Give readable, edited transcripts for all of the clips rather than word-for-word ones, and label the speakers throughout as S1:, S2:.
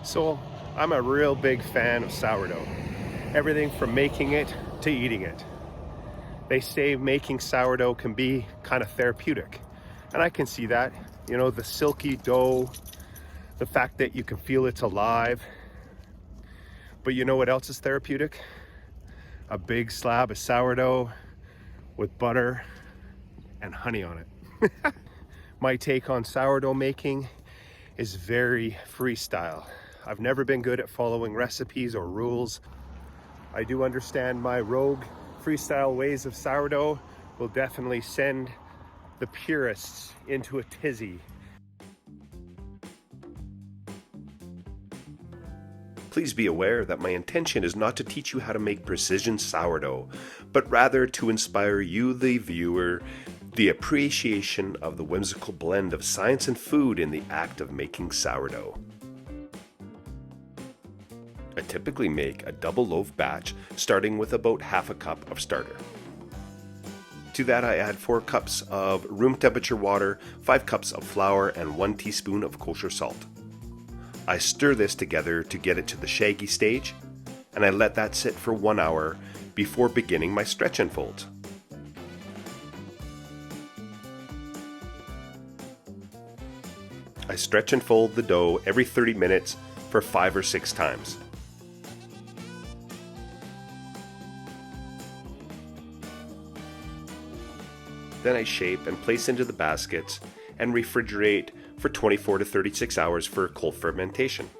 S1: So I'm a real big fan of sourdough. Everything from making it to eating it. They say making sourdough can be kind of therapeutic. And I can see that. You know, the silky dough, the fact that you can feel it's alive. But you know what else is therapeutic? A big slab of sourdough with butter and honey on it. My take on sourdough making is very freestyle. I've never been good at following recipes or rules. I do understand my rogue freestyle ways of sourdough will definitely send the purists into a tizzy.
S2: Please be aware that my intention is not to teach you how to make precision sourdough, but rather to inspire you, the viewer, the appreciation of the whimsical blend of science and food in the act of making sourdough. I typically make a double loaf batch starting with about half a cup of starter. To that I add 4 cups of room temperature water, 5 cups of flour, and 1 teaspoon of kosher salt. I stir this together to get it to the shaggy stage, and I let that sit for 1 hour before beginning my stretch and folds. I stretch and fold the dough every 30 minutes for 5 or 6 times. Then I shape and place into the baskets and refrigerate for 24 to 36 hours for cold fermentation.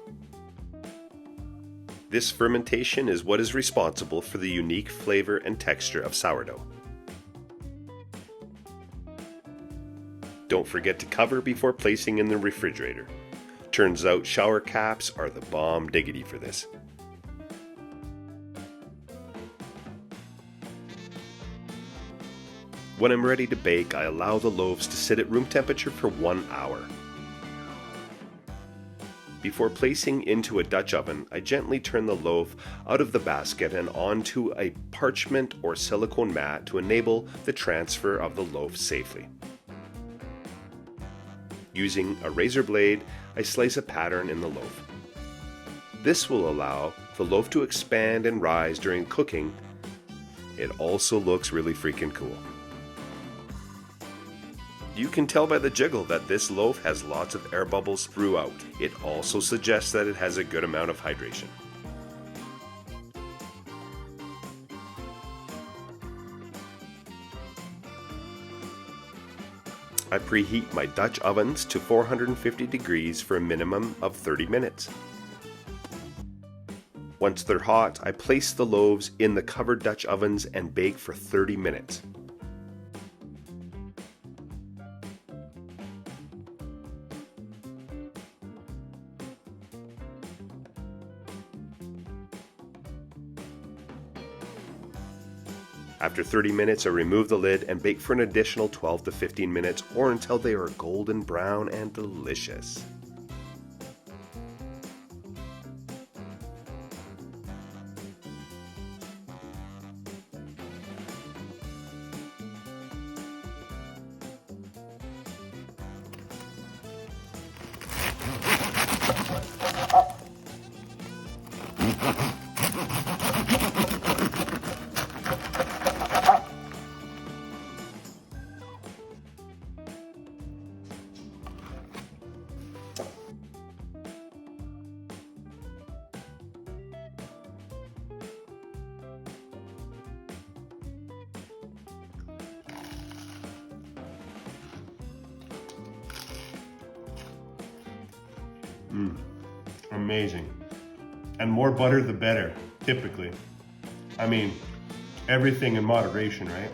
S2: This fermentation is what is responsible for the unique flavor and texture of sourdough. Don't forget to cover before placing in the refrigerator. Turns out shower caps are the bomb diggity for this. When I'm ready to bake, I allow the loaves to sit at room temperature for 1 hour. Before placing into a Dutch oven, I gently turn the loaf out of the basket and onto a parchment or silicone mat to enable the transfer of the loaf safely. Using a razor blade, I slice a pattern in the loaf. This will allow the loaf to expand and rise during cooking. It also looks really freaking cool. You can tell by the jiggle that this loaf has lots of air bubbles throughout. It also suggests that it has a good amount of hydration. I preheat my Dutch ovens to 450 degrees for a minimum of 30 minutes. Once they're hot, I place the loaves in the covered Dutch ovens and bake for 30 minutes. After 30 minutes, I remove the lid and bake for an additional 12 to 15 minutes or until they are golden brown and delicious.
S1: Amazing. And more butter the better, typically. I mean, everything in moderation, right?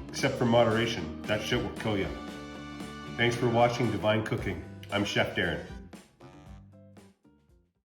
S1: Except for moderation, that shit will kill you. Thanks for watching Divine Cooking. I'm Chef Darren.